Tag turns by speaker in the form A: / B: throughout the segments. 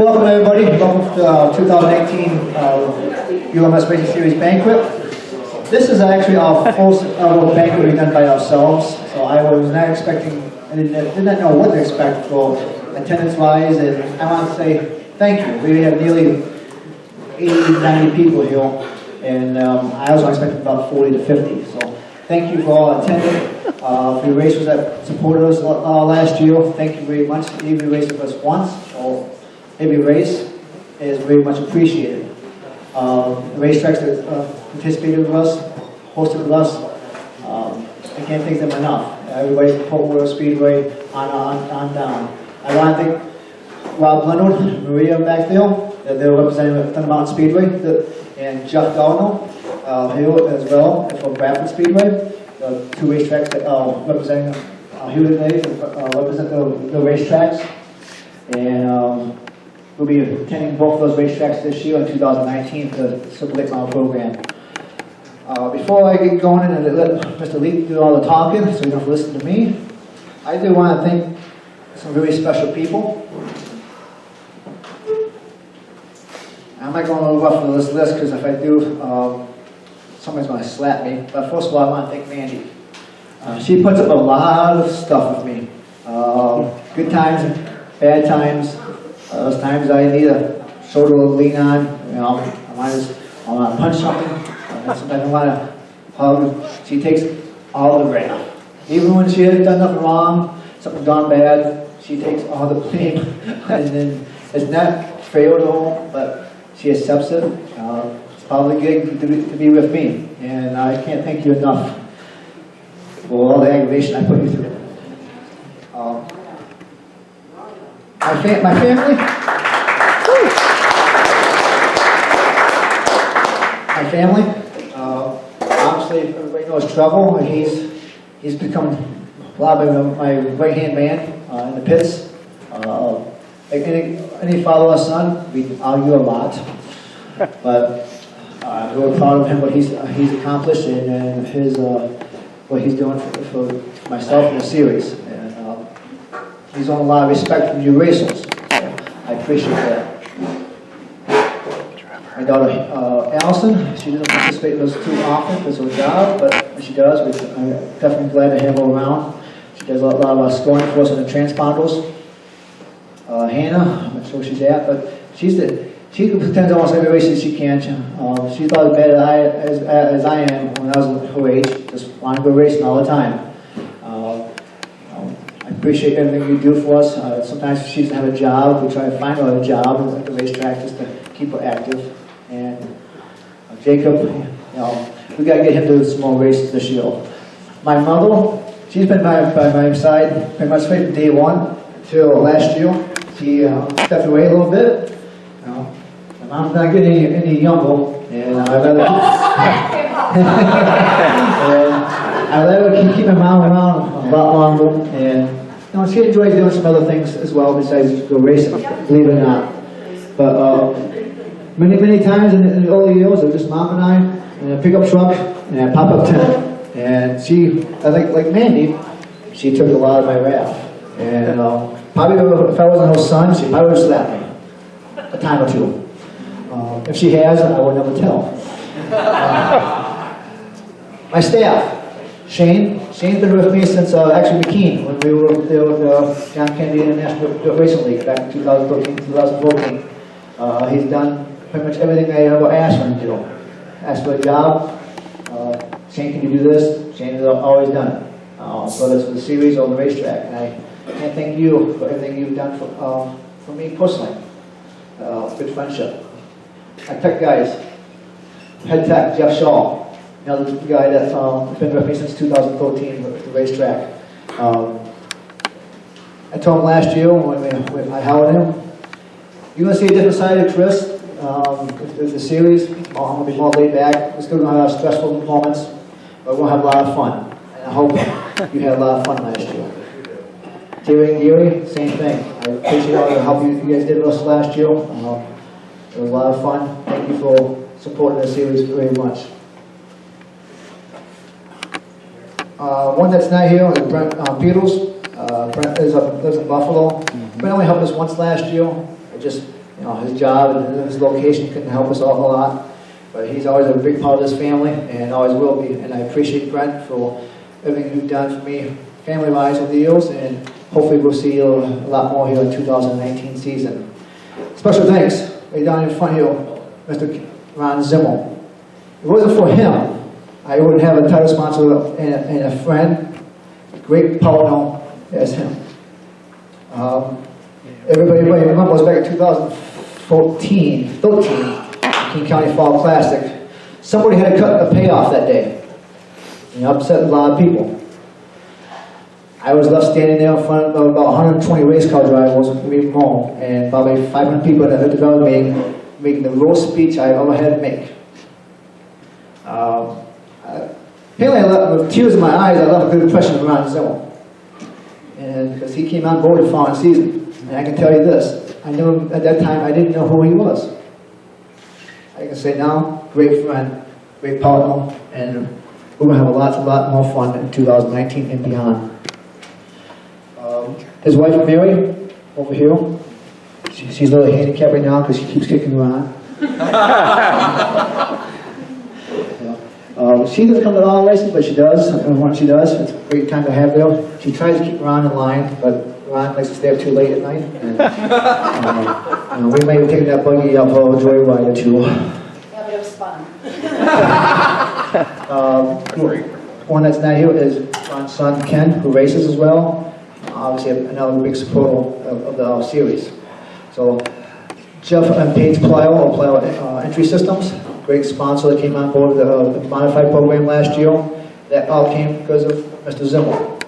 A: Welcome everybody. Welcome to 2018 ULMS Racing Series Banquet. This is actually our first banquet we've done by ourselves, so I was not expecting, I did not know what to expect for attendance-wise, and I want to say thank you. We have nearly 80, 90 people here, and I was expecting about 40 to 50, so thank you for all attending. For the racers that supported us last year, thank you very much. Even if you raced with us once, or every race is very much appreciated. The racetracks that participated with us, hosted with us, I can't thank them enough. Everybody from Portwood Speedway on down. I want to thank Rob Leonard, Maria back there, that they're representing Thunder Mountain Speedway, and Jeff Gardner here as well from Bradford Speedway. The two racetracks that represent Hewlett Days represent the racetracks, and we'll be attending both of those racetracks this year in 2019 to circulate our program. Before I get going and let Mr. Lee do all the talking, so you don't have to listen to me, I do want to thank some very special people. I might go a little rough with this list because if I do, somebody's going to slap me. But first of all, I want to thank Mandy. She puts up a lot of stuff with me. Good times, bad times. Those times I need a shoulder to lean on. You know, I want to punch something. Sometimes I want to hug. She takes all the blame. Even when she has done nothing wrong, something gone bad, she takes all the blame. And then it's not fair to her, but she accepts it. It's probably good to be with me, and I can't thank you enough for all the aggravation I put you through. My family. My family. Obviously, everybody knows Trouble. He's become a lot of my right-hand man in the pits. Like any father or son, we argue a lot, but we're proud of him, what he's accomplished, and his what he's doing for myself and the series. And he's won a lot of respect from you racers. So I appreciate that. My daughter Allison, she doesn't participate in us too often because of her job, but when she does, I'm definitely glad to have her around. She does a lot of scoring for us in the transponders. Hannah, I'm not sure where she's at, but she attends almost every race that she can. She's about as bad as I am when I was her age, just wanted to go racing all the time. I appreciate everything you do for us. Sometimes she doesn't have a job, we try to find her a job at the racetrack just to keep her active. And Jacob, we got to get him to some more races this year. My mother, she's been by my side pretty much from day one till last year. She stepped away a little bit. My mom's not getting any younger, and I'd rather keep my mom around a lot longer. And she enjoys doing some other things as well besides go racing, believe it or not. But many times in the early years, it was just mom and I in a pickup truck and a pop-up tent. And she, like Mandy, she took a lot of my wrath. And probably if I wasn't her son, she probably would have slapped me a time or two. If she has, I would never tell. My staff, Shane's been with me since actually McKean, when we were there with John Kennedy International Racing League back in 2013, 2014. He's done pretty much everything I ever asked him to do. Asked for a job, Shane, can you do this? Shane has always done it. So that's for the series or the racetrack. And I can't thank you for everything you've done for me personally. Good friendship. My tech guys, head tech, Jeff Shaw, another guy that's been with me since 2014 with the racetrack. I told him last year when I hired him, you're going to see a different side of Chris with the series. I'm going to be more laid back. We're still going to have stressful moments, but we're going to have a lot of fun. And I hope you had a lot of fun last year. Terry and Gary, same thing. I appreciate all the help you guys did with us last year. It was a lot of fun. Thank you for supporting the series very much. One that's not here is Brent Peters. Brent lives in Buffalo. Brent only helped us once last year. You know, his job and his location couldn't help us all a lot, but he's always a big part of this family and always will be. And I appreciate Brent for everything you've done for me family-wise over the years, and hopefully we'll see you a lot more here in 2019 season. Special thanks, right down in front here, Mr. Ron Zimmel. If it wasn't for him, I wouldn't have a title sponsor and a friend, great partner as him. Everybody remembers back in 13, King County Fall Classic. Somebody had to cut the payoff that day. And it upset a lot of people. I was left standing there in front of about 120 race car drivers, maybe more, and probably 500 people that had developed making the lowest speech I ever had to make. Apparently, I left, with tears in my eyes, I left a good impression of Ron Zimmel. And because he came on board the following season. And I can tell you this, I knew him at that time, I didn't know who he was. I can say now, great friend, great partner, and we're going to have a lot more fun in 2019 and beyond. His wife, Mary, over here, she's a little handicapped right now because she keeps kicking around. She doesn't come to all races, but she does, and when she does, it's a great time to have there. She tries to keep Ron in line, but Ron likes to stay up too late at night. And, we may be taking that buggy up a joyride or two.
B: Yeah, but it was fun.
A: One that's not here is Ron's son, Ken, who races as well. Obviously, another big supporter of the series. So, Jeff and Paige Plyo Entry Systems, great sponsor that came on board the modified program last year. That all came because of Mr. Zimmel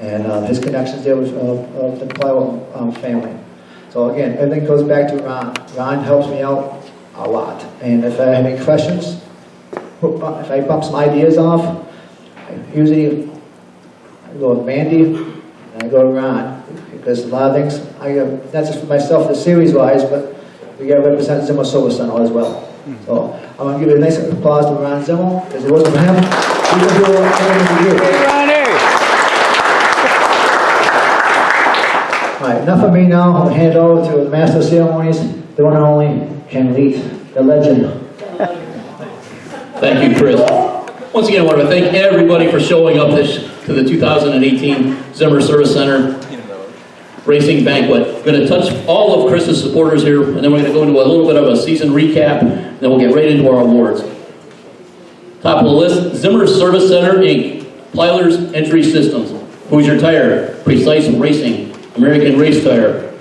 A: and his connections there with the Plyo family. So again, everything goes back to Ron. Ron helps me out a lot. And if I have any questions, if I bump some ideas off, I usually go with Mandy and I go to Ron. Because a lot of things, not just for myself, the series-wise, but we got to represent Zimmel Silver Center as well. So I'm going to give a nice applause to Ron Zimmel, because it wasn't for him, we could do everything we do. All right, enough of me now. I'll hand it over to the Master of Ceremonies, the one and only Ken Leet, the legend.
C: Thank you, Chris. Once again, I want to thank everybody for showing up to the 2018 Zimmer Service Center Racing Banquet. We're going to touch all of Chris's supporters here, and then we're going to go into a little bit of a season recap, and then we'll get right into our awards. Top of the list, Zimmer Service Center, Inc., Plyler's Entry Systems, Hoosier Tire, Precise Racing, American Race Tire,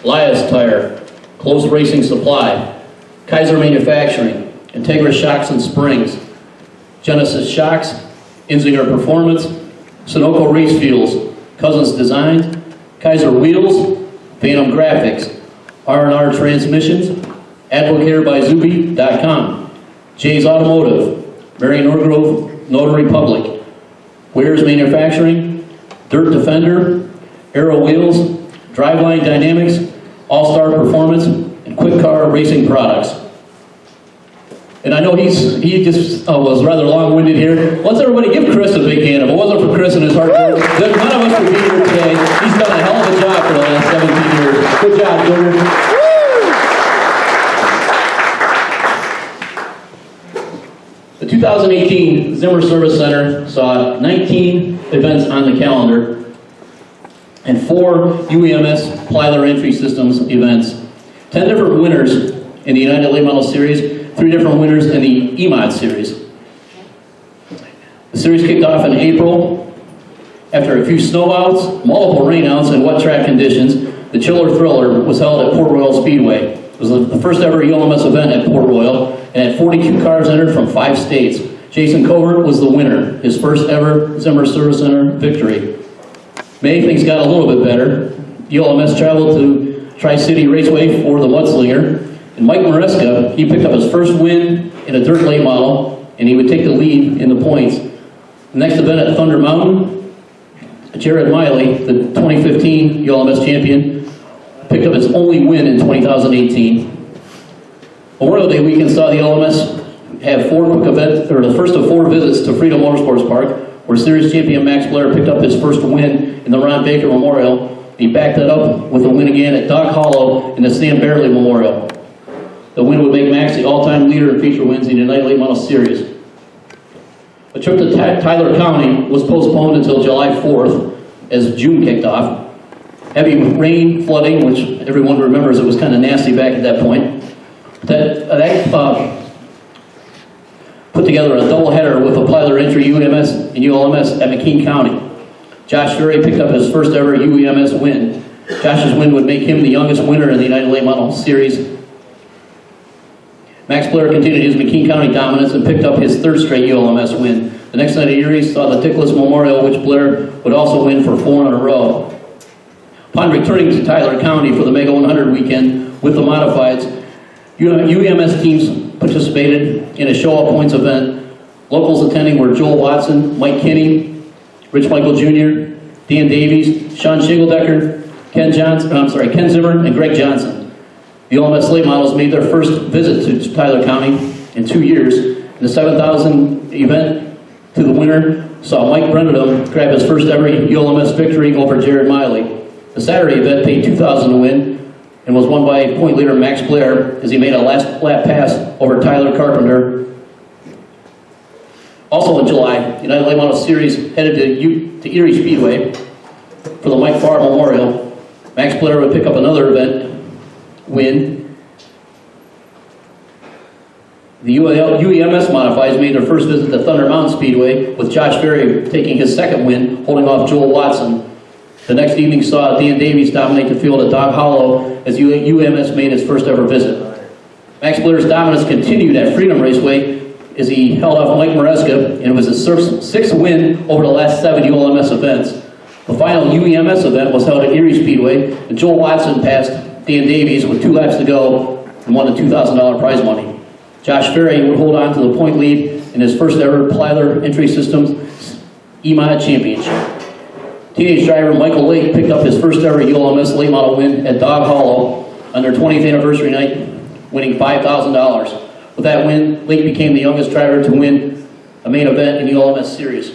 C: Elias Tire, Close Racing Supply, Kaiser Manufacturing, Integra Shocks and Springs, Genesis Shocks, Inzinger Performance, Sunoco Race Fuels, Cousins Design, Kaiser Wheels, Phantom Graphics, R&R Transmissions, Advocare by Zuby.com, Jay's Automotive, Mary Norgrove Notary Public, Wares Manufacturing, Dirt Defender, Aero Wheels, Driveline Dynamics, All-Star Performance, and Quick Car Racing Products. And I know he just was rather long-winded here. Let's everybody give Chris a big hand. If it wasn't for Chris and his hard work, then none of us would be here today. He's done a hell of a job for the last 17 years. Good job, Jordan. The 2018 Zimmer Service Center saw 19 events on the calendar and 4 UEMS Plyler Entry Systems events, 10 different winners in the United Late Model Series, 3 different winners in the EMOD Series. The series kicked off in April. After a few snowouts, multiple rainouts, and wet track conditions, the Chiller Thriller was held at Port Royal Speedway. It was the first ever ULMS event at Port Royal, and had 42 cars entered from 5 states. Jason Covert was the winner, his first ever Zimmer Service Center victory. May, things got a little bit better. ULMS traveled to Tri-City Raceway for the Mudslinger, and Mike Maresca, he picked up his first win in a dirt late model, and he would take the lead in the points. The next event at Thunder Mountain, Jared Miley, the 2015 ULMS champion, picked up his only win in 2018. Memorial Day weekend saw the ULMS have 4 quick events, or the first of 4 visits to Freedom Motorsports Park, where series champion Max Blair picked up his first win in the Ron Baker Memorial He backed that up with a win again at Dog Hollow in the Sam Barely Memorial. The win would make Max the all-time leader in feature wins in the United Late Model Series. A trip to Tyler County was postponed until July 4th as June kicked off. Heavy rain, flooding, which everyone remembers it was kind of nasty back at that point. That put together a doubleheader with a Plyler entry UEMS and ULMS at McKean County. Josh Ferry picked up his first ever UEMS win. Josh's win would make him the youngest winner in the United Late Model Series. Max Blair continued his McKean County dominance and picked up his third straight ULMS win. The next night at Erie saw the Dickless Memorial, which Blair would also win for 4 in a row. Upon returning to Tyler County for the Mega 100 weekend with the modifieds, UEMS teams participated in a show-up points event. Locals attending were Joel Watson, Mike Kinney, Rich Michael Jr., Dan Davies, Sean Shingeldecker, Ken Zimmer, and Greg Johnson. The ULMS late models made their first visit to Tyler County in 2 years. In the 7,000 event to the winner saw Mike Brendam grab his first ever ULMS victory over Jared Miley. The Saturday event paid $2,000 to win and was won by point leader Max Blair as he made a last lap pass over Tyler Carpenter. Also in July, United Late Model Series headed to Erie Speedway for the Mike Farr Memorial. Max Blair would pick up another event win. The UEMS modifieds made their first visit to Thunder Mountain Speedway, with Josh Ferry taking his second win, holding off Joel Watson. The next evening saw Dan Davies dominate the field at Dog Hollow as UEMS made his first ever visit. Max Blair's dominance continued at Freedom Raceway as he held off Mike Maresca, and it was his sixth win over the last 7 ULMS events. The final UEMS event was held at Erie Speedway, and Joel Watson passed Dan Davies with 2 laps to go and won the $2,000 prize money. Josh Ferry would hold on to the point lead in his first ever Plyler Entry Systems EMOD Championship. Teenage driver Michael Lake picked up his first ever ULMS late model win at Dog Hollow on their 20th anniversary night, winning $5,000. With that win, Lake became the youngest driver to win a main event in the ULMS Series.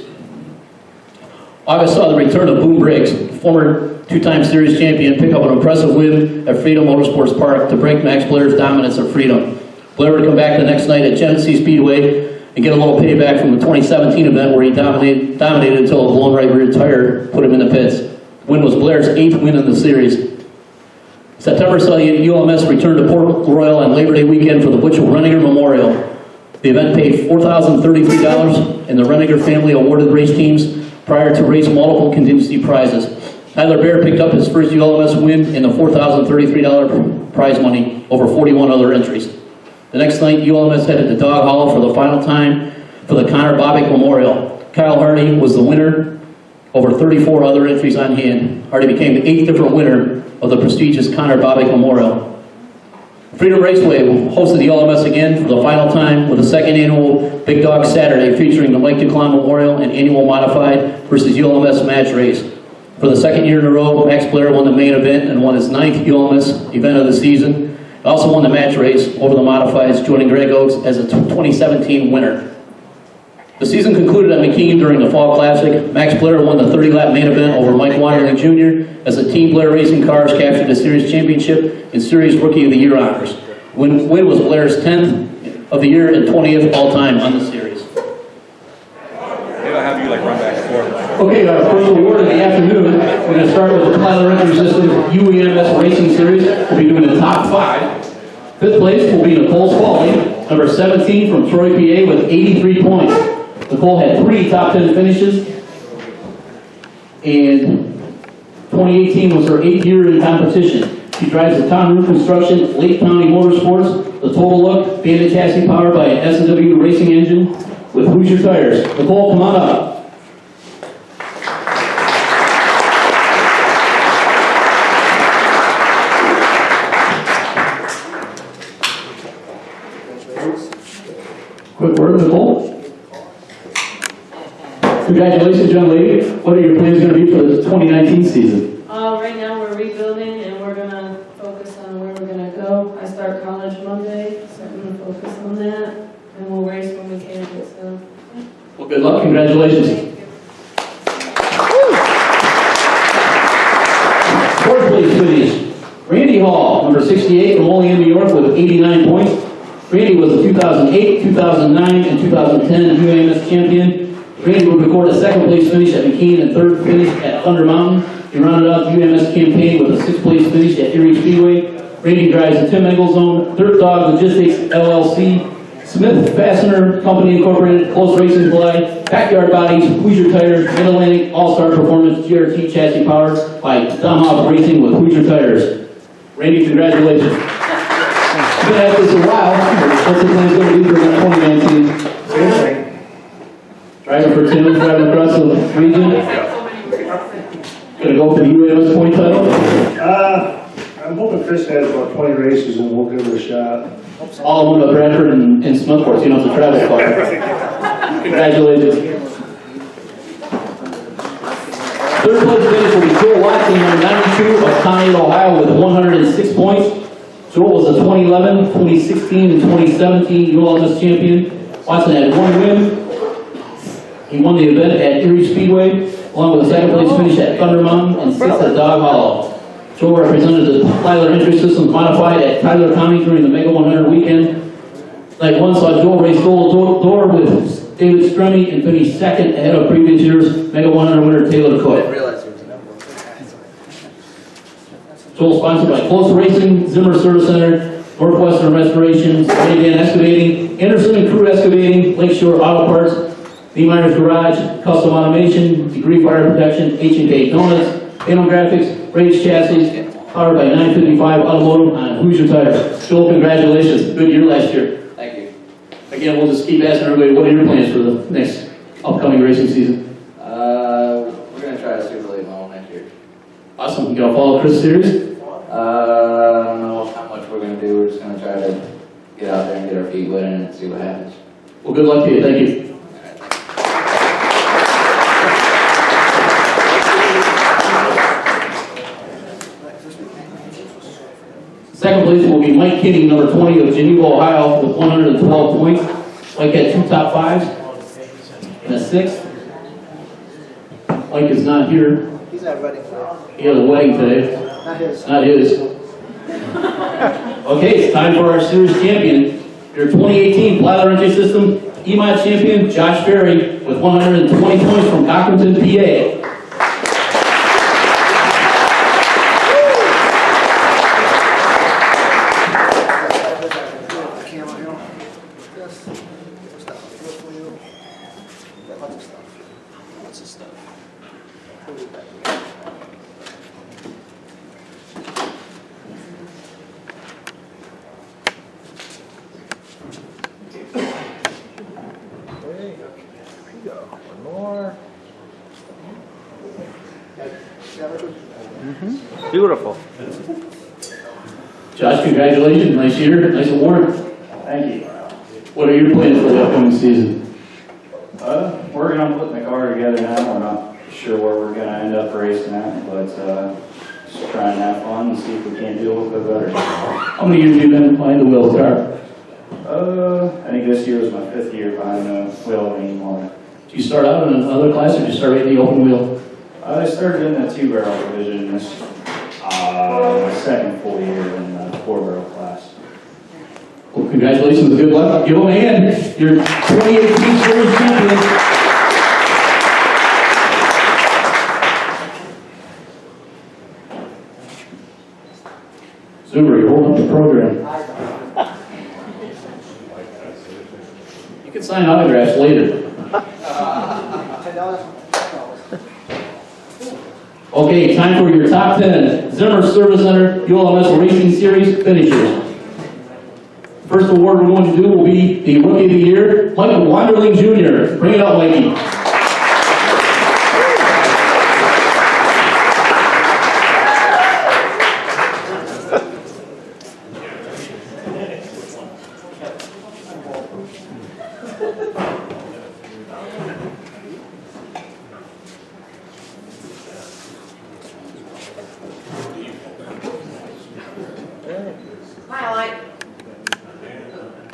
C: August saw the return of Boom Briggs, former 2-time Series champion, pick up an impressive win at Freedom Motorsports Park to break Max Blair's dominance of Freedom. Blair would come back the next night at Genesee Speedway and get a little payback from the 2017 event where he dominated until a blown right rear tire put him in the pits. The win was Blair's 8th win in the series. September saw the ULMS return to Port Royal on Labor Day weekend for the Butch Renninger Memorial. The event paid $4,033 and the Renninger family awarded race teams prior to race multiple contingency prizes. Tyler Bear picked up his first ULMS win in the $4,033 prize money over 41 other entries. The next night, ULMS headed to Dog Hollow for the final time for the Connor Bobick Memorial. Kyle Hardy was the winner over 34 other entries on hand. Hardy became the 8th different winner of the prestigious Connor Bobick Memorial. Freedom Raceway hosted the ULMS again for the final time with a second annual Big Dog Saturday featuring the Mike Duclaw Memorial and annual modified versus ULMS match race. For the second year in a row, Max Blair won the main event and won his 9th ULMS event of the season. He also won the match race over the modifieds, joining Greg Oakes as a 2017 winner. The season concluded at McKean during the Fall Classic. Max Blair won the 30-lap main event over Mike Wonderling Jr. as the Team Blair Racing Cars captured the Series Championship and Series Rookie of the Year honors. Win was Blair's 10th of the year and 20th all-time on the series.
B: Maybe I'll have you run back and forth.
C: Okay, our first award of the afternoon. We're going to start with the Plyler Entry Systems UEMS Racing Series. We'll be doing the top 5. 5th place will be Nicole Spalding, number 17 from Troy, PA, with 83 points. Nicole had 3 top 10 finishes, and 2018 was her 8th year in competition. She drives the Tom Roof Construction Lake County Motorsports, the Total Look, banded chassis powered by an S&W racing engine with Hoosier tires. Nicole, come on up. Quick word, Nicole. Congratulations, young lady. What are your plans going to be for the 2019 season?
D: Right now we're rebuilding and we're going to focus on where we're going to go. I start college Monday, so I'm going to focus on that, and we'll race when we can. So.
C: Well, good luck. Congratulations.
D: Thank you.
C: Number 68 from Olean, New York with 89 points. Randy was the 2008, 2009, and 2010 UEMS champion. Randy would record a second place finish at McKean and third finish at Thunder Mountain. He rounded out the UEMS campaign with a sixth place finish at Erie Speedway. Randy drives the Tim Engel Zone, Dirt Dog Logistics LLC, Smith Fastener Company Incorporated, Close Racing Fly, Backyard Bodies, Hoosier Tires, Mid-Atlantic All-Star Performance, GRT Chassis powered by Tomahawk Racing with Hoosier Tires. Randy, congratulations. You've been at this a while. What's the plan going to be for 2019?
A: Seriously.
C: Driving for Tim, driving across the region. Going to go for the UEMS point title?
E: I'm hoping Chris has about 20 races and we'll give it a shot.
C: All of them at Bradford and Smithport, so you don't have to travel far. Congratulations. Third place finish will be Joel Watson, number 92 of Conneaut, Ohio, with 106 points. Joel was a 2011, 2016, and 2017 ULMS champion. Watson had one win. He won the event at Erie Speedway, along with a second place finish at Thunder Mountain and sixth at Dog Hollow. Joel represented the Tyler Entry Systems Modified at Tyler County during the Mega 100 weekend. Night one saw Joel race goal door with David Strummy and finished second ahead of previous year's Mega 100 winner Taylor Cook. Joel sponsored by Close Racing, Zimmer Service Center, Northwestern Restoration, Canadian Excavating, Anderson and Crew Excavating, Lakeshore Auto Parts, B Miners Garage, Custom Automation, Degree Fire Protection, H&K Donuts, Panel Graphics, Raised Chassis, powered by 955 Automotive on Hoosier Tires. Joel, congratulations. Good year last year.
F: Thank you.
C: Again, we'll just keep asking everybody, what are your plans for the next upcoming racing season?
F: We're going to try to super late home next year.
C: Awesome. You gonna follow Chris Ceres?
F: I don't know how much we're going to do. We're just going to try to get out there and get our feet wet and see what happens.
C: Well, good luck to you. Thank you. Second place will be Mike Kinney, number 20 of Geneva, Ohio, with 112 points. Mike had two top fives and a sixth. Mike is not here.
A: He's at wedding today.
C: He has a wedding today.
A: Not his.
C: Not his. Okay, it's time for our series champion. Your 2018 Plyler Entry System EMOD champion, Josh Ferry, with 120 points from Cochranton, PA.
G: Beautiful.
C: Josh, congratulations. Nice year. Nice award.
G: Thank you.
C: What are your plans for the upcoming season?
G: Working on putting the car together now. We're not sure where we're going to end up racing at, but just trying to have fun and see if we can't do a little bit better.
C: How many years have you been behind the wheel of the car?
G: I think this year was my 5th year behind the wheel anymore.
C: Did you start out in another class or did you start right in the open wheel?
G: I started in the 2-barrel division this my second full year in the 4-barrel class.
C: Well, congratulations. Good luck. Give them a hand. Your 2018 Series champion. Zoomer, you're holding up the program. You can sign autographs later. Okay, time for your top 10 Zimmer Service Center ULMS Racing Series finishers. First award we're going to do will be the Rookie of the Year, Michael Wonderling Jr. Bring it up, Mikey.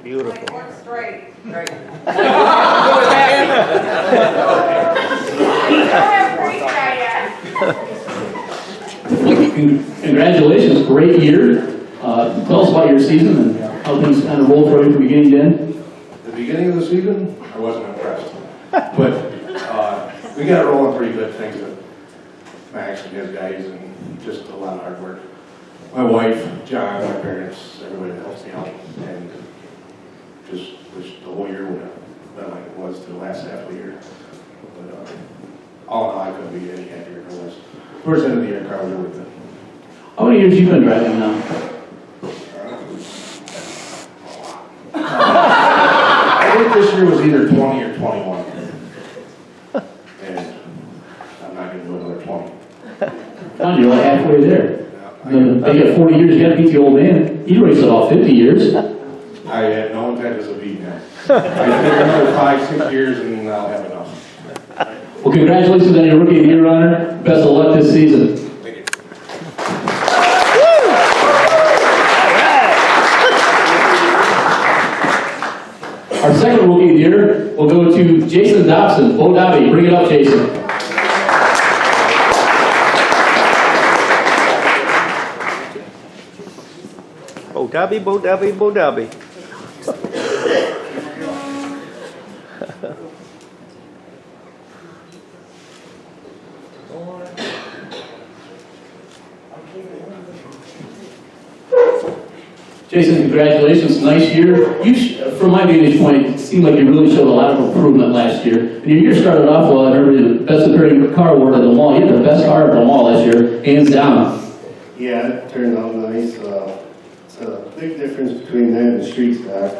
G: Beautiful.
H: Straight.
C: Congratulations, great year. tell us about your season and how things kind of rolled for you from beginning to end.
E: The beginning of the season, I wasn't impressed. But we got it rolling pretty good thanks to Max and his guys and just a lot of hard work. My wife, John, my parents, everybody that helps me out. And just wish the whole year would have been like it was to the last half of the year. But all in all, I couldn't be any happier than it was. Towards the end of the year, car was really good.
C: How many years you been driving now?
E: I think this year was either 20 or 21. And I'm not going to do another 20.
C: John, you're like halfway there. They got 40 years, you got to beat the old man. He raced about 50 years.
E: I had no intent as a beat now. I think another 5-6 years and I'll have enough.
C: Well, congratulations on your Rookie of the Year honor. Best of luck this season.
E: Thank you.
C: Our second Rookie of the Year will go to Jason Dobson. Bo Dobby, bring it up, Jason.
H: Bo Dobby, Bo Dobby, Bo Dobby.
C: Jason, congratulations. Nice year. From my vantage point, it seemed like you really showed a lot of improvement last year. And your year started off well, and everybody, the best appearing car award at the mall. You had the best car at the mall last year, hands down.
E: Yeah, it turned out nice. It's a big difference between that and street stock,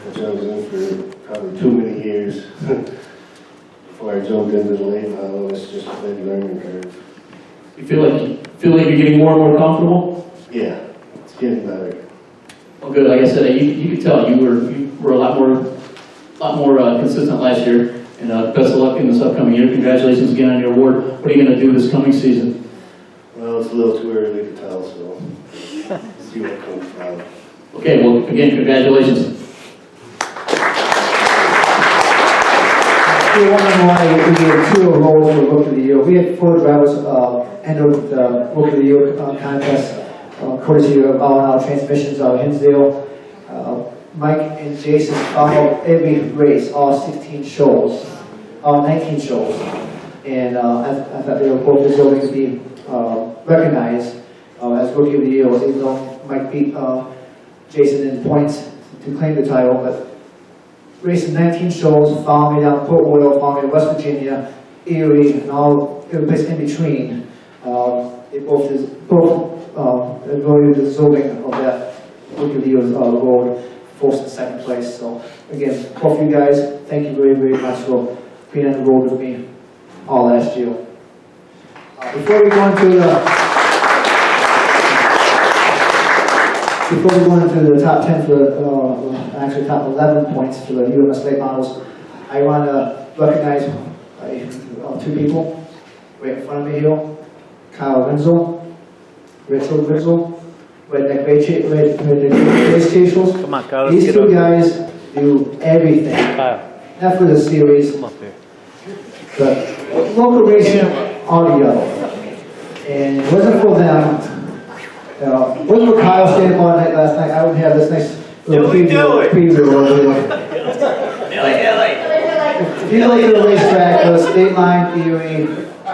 E: which I was in for probably too many years before I jumped into the late model. It's just a big learning curve.
C: You feel like you're getting more and more comfortable?
E: Yeah, it's getting better.
C: Well, good. Like I said, you could tell you were a lot more consistent last year. And best of luck in this upcoming year. Congratulations again on your award. What are you going to do this coming season?
E: Well, it's a little too early to tell, so see what comes out.
C: Okay. Well, again, congratulations.
A: If you're wondering why we gave 2 awards for Rookie of the Year, we had 4 drivers enter the Rookie of the Year contest, courtesy of All-in-All Transmissions out of Hinsdale. Mike and Jason followed every race, all 16 shows, all 19 shows. And I thought they were both deserving to be recognized as Rookie of the Year, even though Mike beat Jason in points to claim the title. But racing 19 shows, following me down Port Royal, following me to West Virginia, Erie, and all every place in between. They both really deserving of that Rookie of the Year award, first and second place. So again, both of you guys, thank you very, very much for being on the road with me all last year. Before we go into the top 10 for actually top 11 points for the ULMS late models, I want to recognize 2 people right in front of me here. Kyle Wenzel, Richard Wenzel, Redneck Race Chasers.
H: Come on, Kyle.
A: These 2 guys do everything.
H: Kyle.
A: Not for the series,
H: Come up here.
A: but local racing audio. And it wasn't for them. Wasn't for Kyle staying up all night last night, I wouldn't have this nice little preview over here. If you look at the racetrack, the State Line, Erie,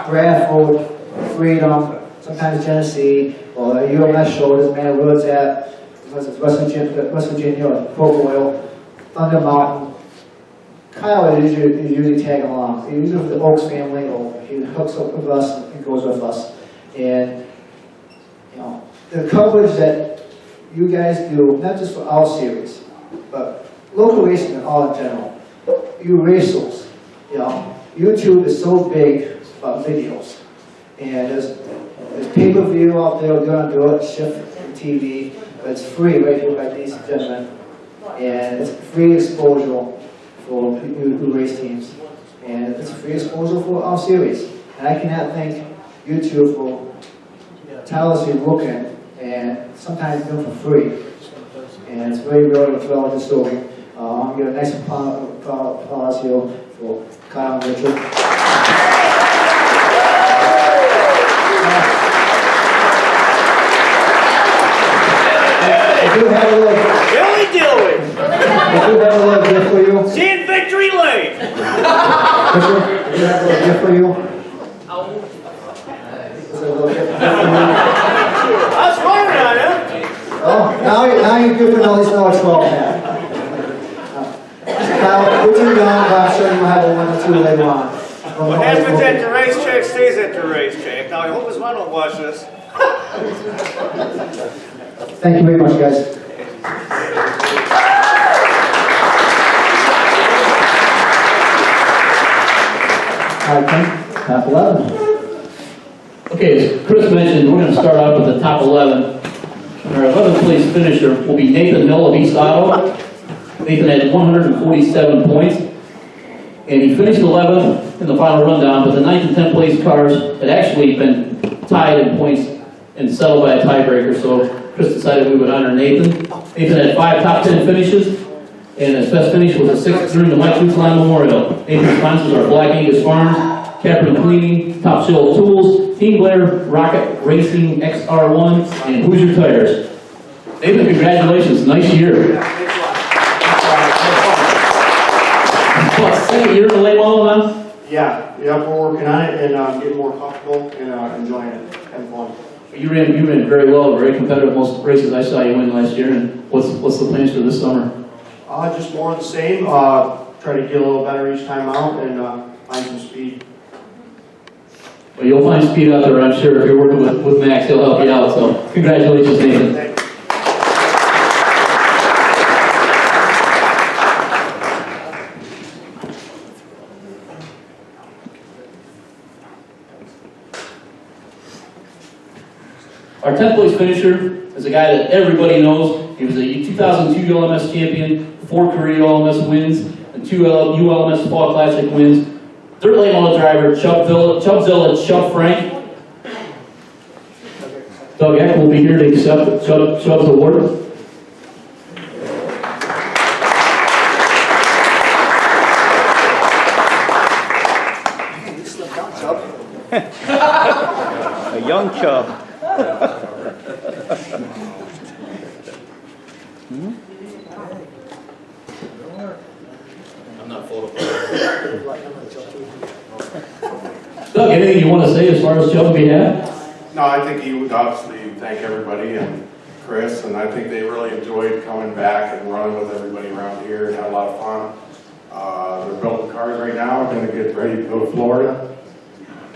A: Bradford, Freedom, sometimes Genesee, or a ULMS show, it doesn't matter where it's at, unless it's West Virginia or Port Royal, Thunder Mountain. Kyle is usually tagging along. He's usually with the Oaks family, or he hooks up with us and goes with us. And you know, the coverage that you guys do, not just for our series, but local racing in all in general. You racers, you know, YouTube is so big about videos. And there's pay-per-view out there, we're gonna do it, Shift TV, but it's free right here by these gentlemen. And it's free exposure for people who race teams. And it's free exposure for our series. And I cannot thank YouTube for tirelessly looking and sometimes doing for free. And it's very, very well deserving. I'm going to give a nice applause here for Kyle and Richard. do have a little,
H: Dilly dilly.
A: we do have a little gift for you.
H: Seeing victory lane.
A: Richard, we do have a little gift for you. Is there a little gift for you?
H: That's right on him.
A: Oh, now you're good for at least another 12 now. Now, we're too young, but I'm sure you'll have a 1 or 2 later on.
H: What happens at the racetrack stays at the racetrack. Now, I hope his mom don't watch this.
A: Thank you very much, guys. All right, Ken, top 11.
C: Okay, as Chris mentioned, we're going to start off with the top 11. Our 11th place finisher will be Nathan Mill of East Ottawa. Nathan had 147 points, and he finished 11th in the final rundown, but the 9th and 10th place cars had actually been tied in points and settled by a tiebreaker, so Chris decided we would honor Nathan. Nathan had 5 top 10 finishes, and his best finish was a 6th during the Mike Line Memorial. Nathan's sponsors are Black Angus Farms, Captain Cleaning, Top Shelf Tools, Team Blair, Rocket Racing XR1, and Hoosier Tires. Nathan, congratulations, nice year. Second year in the late model now?
I: Yeah, we're working on it and getting more comfortable and enjoying it, having fun.
C: You ran very well, very competitive. Most races I saw you win last year. And what's the plans for this summer?
I: Just more of the same. Try to get a little better each time out and find some speed.
C: Well, you'll find speed out there, I'm sure. If you're working with Max, he'll help you out. So congratulations, Nathan.
I: Thanks.
C: Our 10th place finisher is a guy that everybody knows. He was a 2002 ULMS champion, 4 career ULMS wins, and 2 ULMS Fall Classic wins. Dirt late model driver, Chubzilla, Chub Frank. Doug Eck will be here to accept Chub's award.
H: A young Chub.
C: I'm not photographed. Doug, anything you want to say as far as Chub's behalf?
E: No, I think he would obviously thank everybody and Chris, and I think they really enjoyed coming back and running with everybody around here and had a lot of fun. They're building cars right now, going to get ready to go to Florida,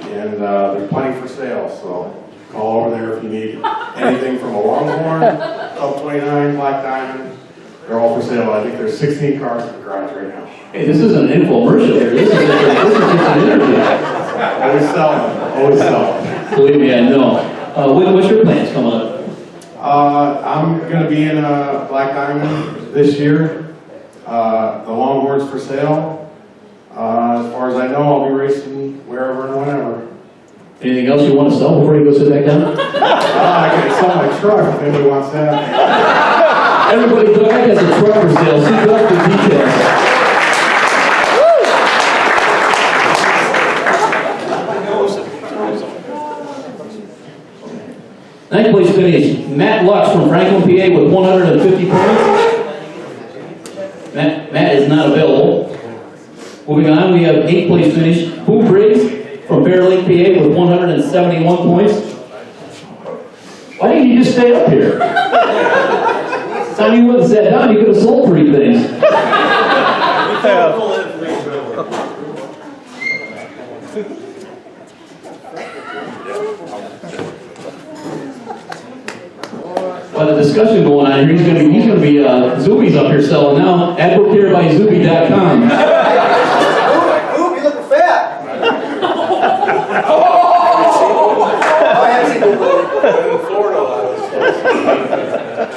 E: and there's plenty for sale, so call over there if you need anything from a Longhorn, Cub 29, Black Diamond. They're all for sale. I think there's 16 cars in the garage right now.
C: Hey, this isn't an infomercial here. This is just an interview.
E: Always selling. Always selling.
C: Believe me, I know. What's your plans coming up?
E: I'm going to be in a Black Diamond this year. The Longhorn's for sale. As far as I know, I'll be racing wherever and whenever.
C: Anything else you want to sell before you go sit back down?
E: I can sell my truck if anybody wants that.
C: Everybody, Doug has a truck for sale. See Doug for details. Ninth place finish, Matt Lux from Franklin, PA with 150 points. Matt is not available. Moving on, we have 8th place finish, Briggs from Bear Lake, PA with 171 points. Why didn't you just stay up here? Time you wouldn't sat down, you could have sold 3 things. Well, the discussion going on here, he's going to be Zuby's up here selling now. Advocatebyzuby.com.
A: Ooh, you look fat.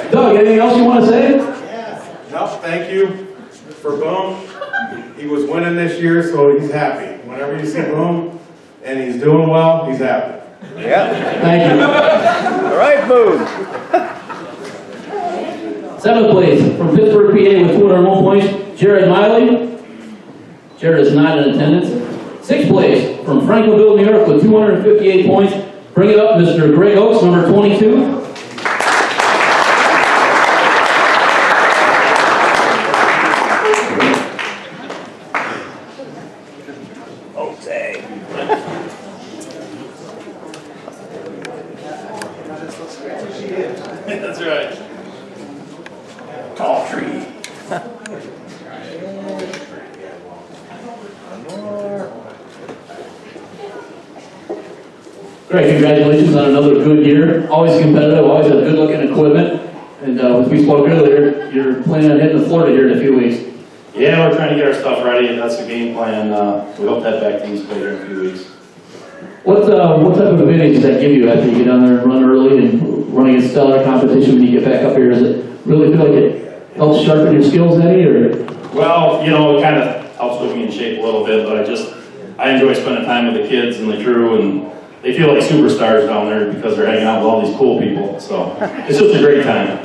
C: Doug, anything else you want to say?
E: No, thank you for Boom. He was winning this year, so he's happy. Whenever you see Boom and he's doing well, he's happy.
H: Yeah.
C: Thank you.
H: All right, Boom.
C: 7th place from Pittsburgh, PA with 201 points, Jared Miley. Jared is not in attendance. 6th place from Franklinville, New York with 258 points. Bring it up, Mr. Greg Oaks, number 22.
B: tree.
C: Great, congratulations on another good year. Always competitive, always have good looking equipment. And as we spoke earlier, you're planning on heading to Florida here in a few weeks.
G: Yeah, we're trying to get our stuff ready. That's the game plan. We hope to head back to East Bay here in a few weeks.
C: What type of advantage does that give you after you get down there and run early and run against stellar competition when you get back up here? Does it really feel like it helps sharpen your skills any, or?
G: Well, you know, it kind of helps put me in shape a little bit, but I enjoy spending time with the kids and the crew, and they feel like superstars down there because they're hanging out with all these cool people. So it's just a great time.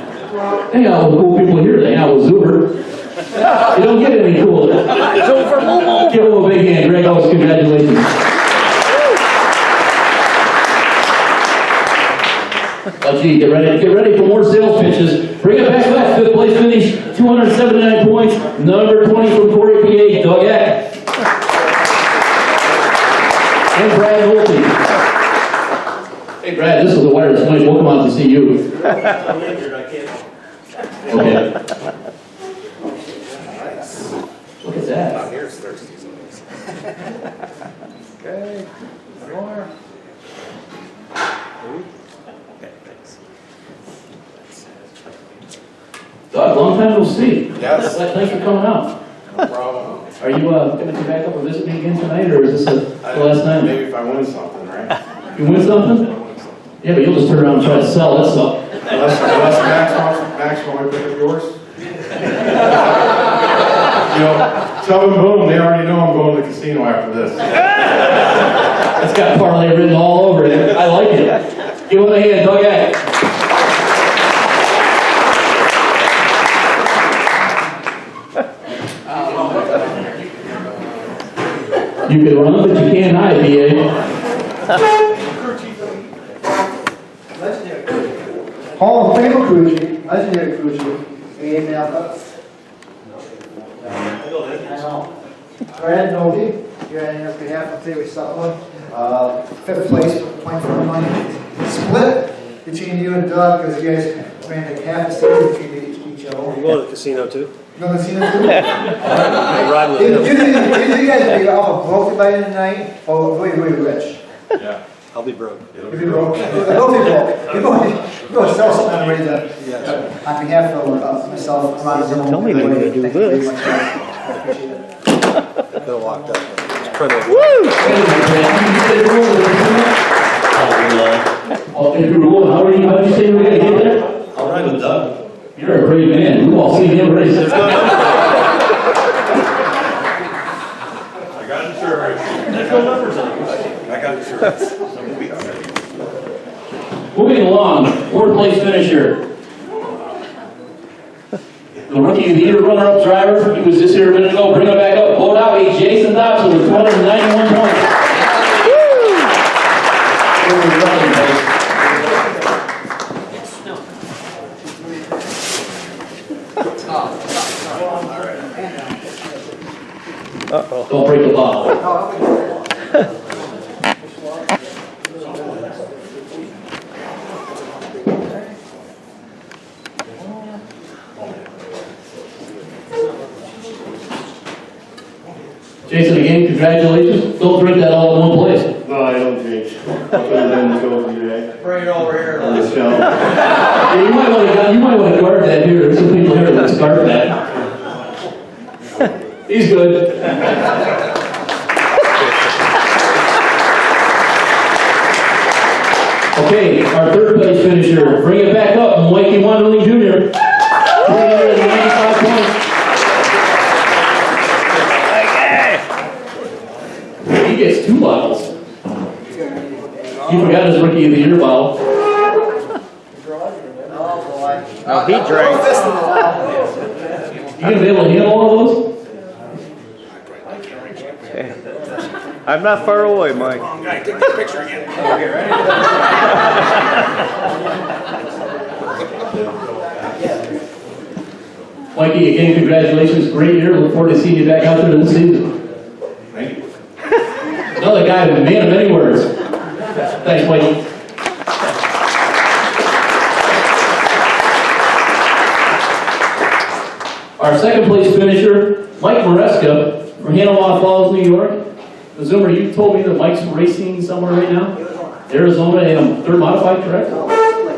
C: Hang out with cool people here. Hang out with Zuber. You don't get any cooler. Give him a big hand. Greg Owens, congratulations. Oh, gee, get ready for more sales pitches. Bring it back left. Fifth place finish, 279 points. Number 20 from Corry, PA, Doggett. And Brad Nolte. Hey, Brad, this is the wireless mic. We'll come out to see you. Okay. Look at that.
H: Here's Thursdays. Okay. More. Okay, thanks.
C: Doug, long time no see.
H: Yes.
C: Thanks for coming out.
H: No problem.
C: Are you going to come back up and visit me again tonight, or is this the last time?
E: Maybe if I win something, right?
C: You win something? Yeah, but you'll just turn around and try to sell that stuff.
E: Unless Max want to pick up yours. You know, Chub and boom, they already know I'm going to the casino after this.
C: It's got parlay written all over it. I like it. Give him a hand, Doug. You can run, but you can't hide, BA.
A: Hall of Fame crew chief, legendary crew chief, A.A. Malcolm. I know. Brad Nolte, here on behalf of Ferry Sutherland. Fifth place, point for money. Split between you and Doug, because you guys ran like half a season between each other.
I: You go to the casino too?
A: You go to the casino too?
I: Ride with
A: Either
I: him.
A: you guys be all broke by the end of the night, or really rich.
B: Yeah.
I: I'll be broke.
A: If you're broke, don't be broke. You're going to sell something and raise that. On behalf of myself, Ron Zimmerman.
I: Tell me when you do
A: thank you very
I: this.
A: much, guys. I appreciate it.
I: They're locked up. It's printed.
C: How did you say you were going to get there?
I: I'll ride with Doug.
C: You're a great man. We've all seen him race.
B: I got insurance.
I: There's no numbers on it.
B: I got insurance. We'll be all right.
C: Moving along, fourth place finisher. The Rookie of the Year runner-up driver, he was this here a minute ago, bring him back up, vote out, Jason Dobson with 291 points. Don't break the law. Jason, again, congratulations. Don't drink that all in one place.
I: No, I don't drink. Other than go over your
H: Bring it over here.
I: on the shelf.
C: Yeah, you might want to guard that here. There's some people here that scarf that. He's good. Okay, our third place finisher. Bring it back up, Mikey Wonderling Jr. 395 points. He gets 2 bottles. He forgot his Rookie of the Year bottle.
H: Oh, he drank.
C: You gonna be able to handle all of those?
H: I'm not far away, Mike.
B: Take this picture again.
H: Okay, ready?
C: Mikey, again, congratulations. Great year. Look forward to seeing you back out there this season.
E: Thank you.
C: Another guy, the man of many words. Thanks, Mikey. Our second place finisher, Mike Maresca from Hannawa Falls, New York. Zoomer, you told me that Mike's racing somewhere right now? Arizona in a third modified, correct?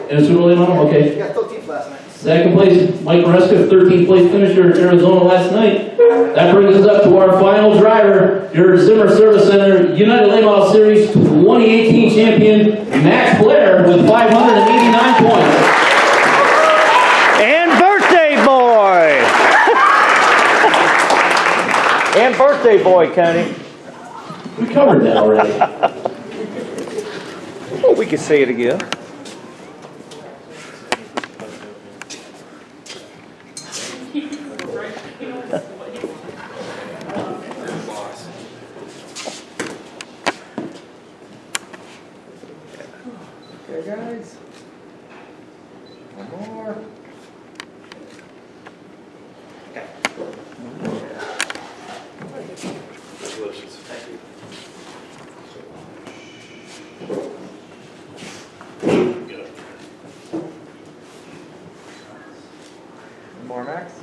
C: In a super late model? Okay.
A: He got 13th last night.
C: Second place, Mike Maresca, 13th place finisher in Arizona last night. That brings us up to our final driver, your Zimmer Service Center United Late Model Series 2018 champion, Max Blair, with 589 points.
H: And birthday boy! And birthday boy, Connie.
C: We covered that already.
H: Well, we could say it again.
A: Okay, guys. One more.
B: More, Max?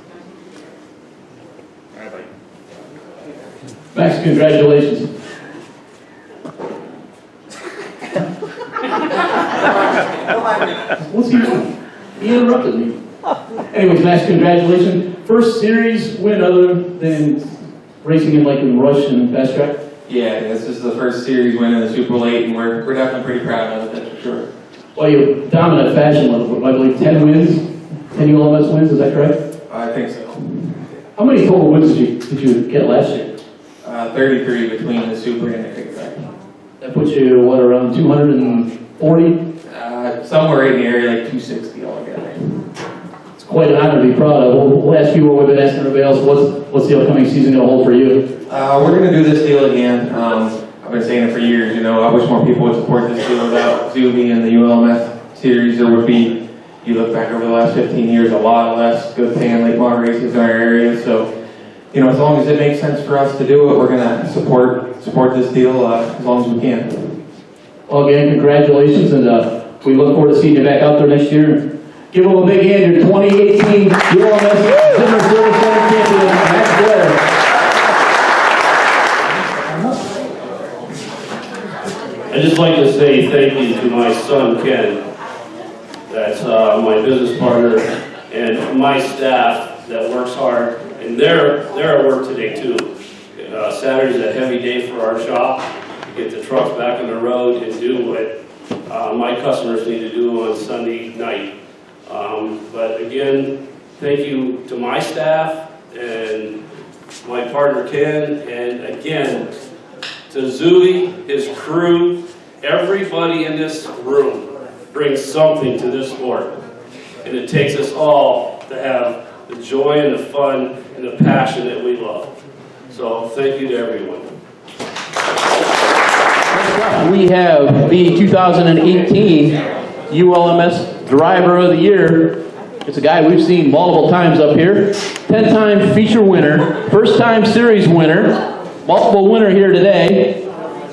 B: All right, buddy.
C: Max, congratulations. What's he doing? He interrupted me. Anyways, Max, congratulations. First series win other than racing in Rush and Fast Track?
J: Yeah, this is the first series win in the Super Late, and we're definitely pretty proud of it, that's for sure.
C: Well, you're dominant fashion level, I believe 10 wins, 10 ULMS wins, is that correct?
J: I think so.
C: How many total wins did you get last year?
J: 33 between the Super and the Quick Track.
C: That puts you, what, around 240?
J: Somewhere in the area, like 260 altogether.
C: It's quite an honor to be proud of. We'll ask you what we've been asking everybody else. What's the upcoming season going to hold for you?
J: We're going to do this deal again. I've been saying it for years, I wish more people would support this deal without Zuby and the ULMS series. There would be, you look back over the last 15 years, a lot less good paying late model races in our area. So, as long as it makes sense for us to do it, we're going to support this deal as long as we can.
C: Well, again, congratulations, and we look forward to seeing you back out there next year. Give them a big hand, your 2018 ULMS Zimmer Service Center champion, Max Blair.
K: I'd just like to say thank you to my son, Ken. That's my business partner, and my staff that works hard. And they're at work today too. Saturday's a heavy day for our shop. Get the trucks back on the road and do what my customers need to do on Sunday night. But again, thank you to my staff and my partner Ken, and again to Zooey, his crew. Everybody in this room brings something to this sport, and it takes us all to have the joy and the fun and the passion that we love. So thank you to everyone.
C: We have the 2018 ULMS Driver of the Year. It's a guy we've seen multiple times up here. 10-time feature winner, first-time series winner, multiple winner here today.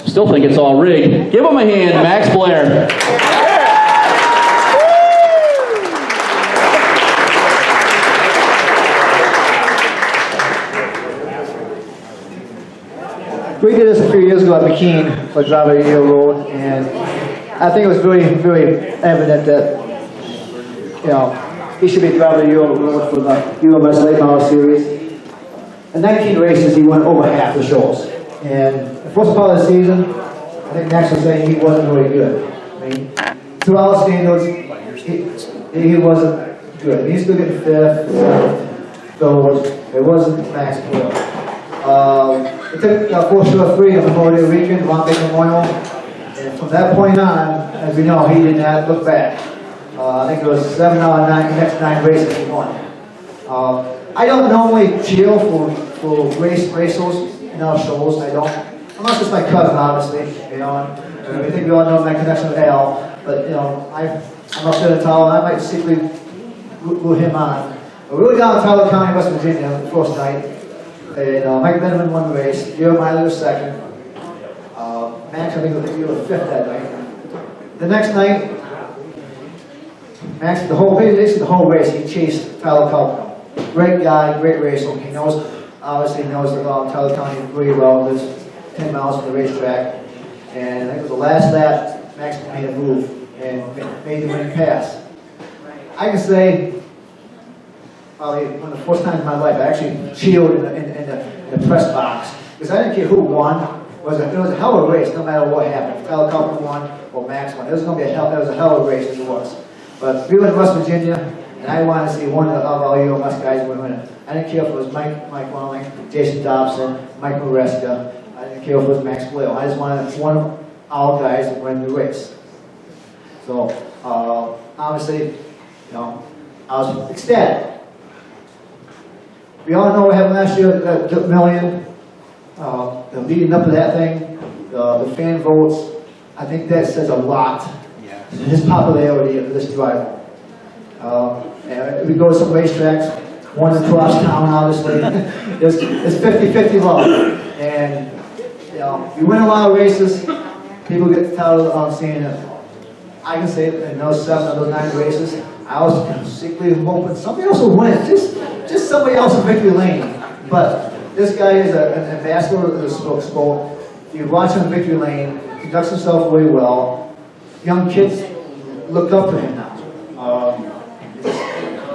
C: Still think it's all rigged. Give him a hand, Max Blair.
A: We did this a few years ago at McKean for Driver of the Year Award, and I think it was very, very evident that, he should be Driver of the Year Award for the ULMS Late Model Series. In 19 races, he won over half the shows. And the first part of the season, I think Max was saying he wasn't really good. I mean, to our standards, he wasn't good. He used to get fifth, third. It wasn't Max good. It took 4 show 3 on Memorial Weekend, Long Bay Memorial, and from that point on, as we know, he did not look back. I think it was 7 out of 9, the next 9 races he won. I don't normally cheer for racers in our shows. I don't, unless it's my cousin, obviously. I think we all know my connection with Al, but I'm up there in Tyler, and I might secretly root him on. But we were down in Tyler County, West Virginia, the first night. And Mike Benjamin won the race. Miley was second. Max, I think he was 5th that night. The next night, Max, the whole race, he chased Tyler County. Great guy, great racer. He knows, obviously knows the Tyler County really well. Lives 10 miles from the racetrack. And I think it was the last lap, Max made a move and made the winning pass. I can say, probably one of the first times in my life, I actually cheered in the press box. Because I didn't care who won. It was a hell of a race, no matter what happened. If Tyler County won or Max won. It was going to be a hell of a race as it was. But we were in West Virginia, and I wanted to see one of our ULMS guys win it. I didn't care if it was Mike Wonderling, Jason Dobson, Mike Maresca. I didn't care if it was Max Blair. I just wanted one of our guys to win the race. So, obviously, you know, I was ecstatic. We all know what happened last year at the million. The leading up to that thing, the fan votes. I think that says a lot. His popularity of this driver. And we go to some racetracks, one across town, obviously. it's 50-50 love. And, you know, you win a lot of races, people get tired of seeing it. I can say in those 7 of those 9 races, I was secretly hoping somebody else will win. Just somebody else in victory lane. But this guy is an ambassador of the sport. You watch him in victory lane, conducts himself really well. Young kids look up to him now.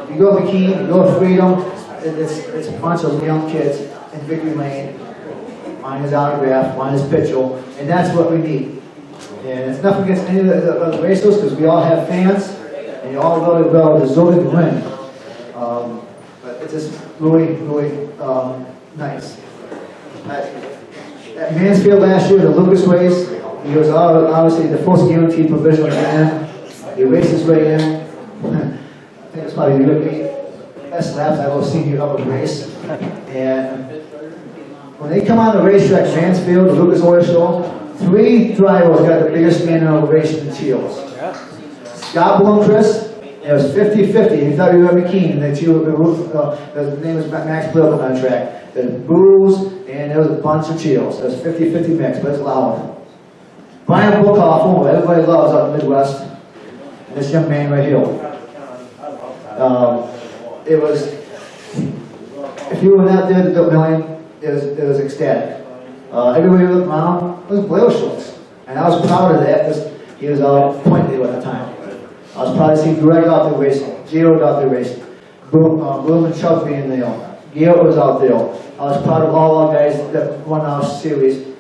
A: You go to McKean, you go to Freedom, it's a bunch of young kids in victory lane. Mine his autograph, mine his picture, and that's what we need. And it's nothing against any of the racers, because we all have fans, and you all really well deserve to win. But it's just really nice. At Mansfield last year, the Lucas race, he was obviously the first guaranteed provisional man. He raced his way in. I think it's probably the best laps I've ever seen you ever race. And when they come on the racetrack at Mansfield, the Lucas Oil Show, 3 drivers got the biggest man in the race in the Shields. Scott Blomqvist, it was 50-50. He thought he was McKean. The name was Max Blair on the track. There's Booze, and there was a bunch of Shields. It was 50-50 mix, but it's loud. Brian Bookoff, who everybody loves up in the Midwest. And this young man right here. It was, if you were out there at the million, it was ecstatic. Everybody looked around, it was Blair shorts. And I was proud of that because he was our point leader at the time. I was proud to see Greg out there racing, Gio out there racing, Bloom and Chub being there. Gail was out there. I was proud of all our guys that won our series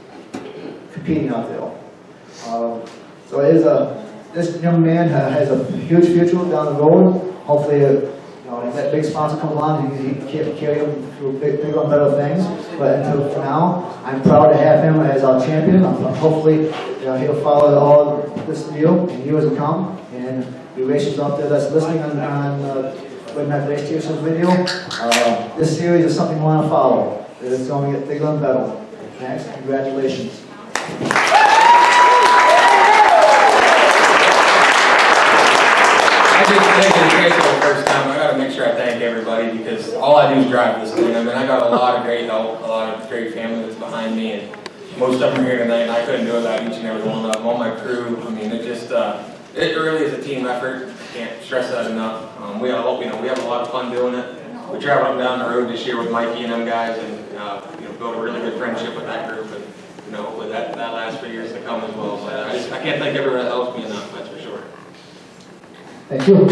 A: competing out there. So it is this young man has a huge future down the road. Hopefully, if that big sponsor comes along, he can carry him through bigger and better things. But until for now, I'm proud to have him as our champion. Hopefully, he'll follow all this deal in years to come. And the racers out there that's listening on when that race station video, this series is something we want to follow. It's going to get bigger and better. Max, congratulations.
J: I just think it's great for the first time. I got to make sure I thank everybody because all I do is drive this thing. I mean, I got a lot of great help, a lot of great family that's behind me, and most of them are here tonight. And I couldn't do it without each and every one of them. All my crew. I mean, it really is a team effort. Can't stress that enough. We have a lot of fun doing it. We traveled up and down the road this year with Mikey and them guys, and built a really good friendship with that group, and hopefully that lasts for years to come as well. But I can't thank everyone that helps me enough. That's for sure.
A: Thank you.